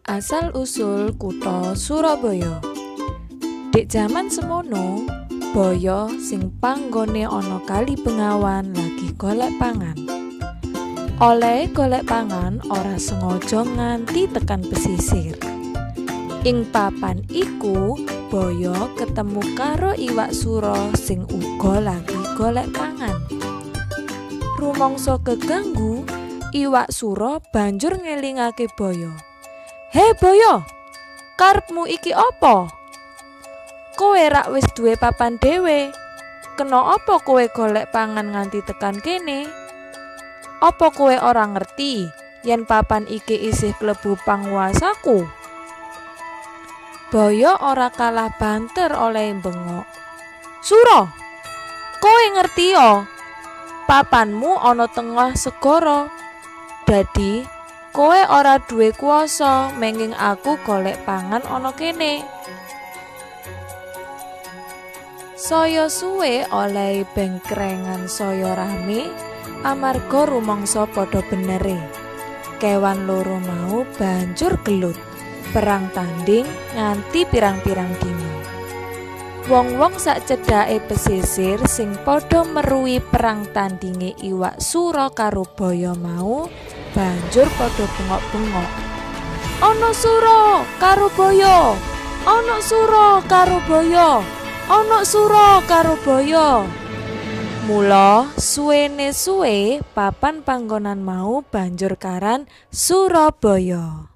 Asal-usul kutha Surabaya. Dek jaman semono, Boyo sing panggone ana Kali Bengawan lagi golek pangan. Oleh golek pangan ora sengaja nganti tekan pesisir. Ing papan iku, Boyo ketemu karo iwak sura sing uga lagi golek pangan. Rumangsa keganggu, iwak sura banjur ngelingake Boyo. "Hei Boyo, karepmu iki apa? Kowe rak wis duwe papan dhewe. Kena apa kowe golek pangan nganti tekan kene? Apa kowe ora ngerti yen papan iki isih klebu panguwasaku?" Boyo ora kalah banter oleh bengok. "Sura, kowe ngerti yo? Papanmu ana tengah segara. Dadi kowe ora duwe kuwasa menging aku golek pangan ana kene." Saya suwe oleh bengkrengan saya rame amarga rumangsa padha benere. Kewan loro mau banjur gelut, perang tanding nganti pirang-pirang dina. Wong-wong sak cedhake pesisir sing padha meruhi perang tandinge iwak sura karo Boyo mau banjur padha bengok-bengok. "Ana sura karo Boyo! Ana sura karo Boyo! Ana sura karo Boyo!" Mula suwene suwe papan panggonan mau banjur karan Surabaya.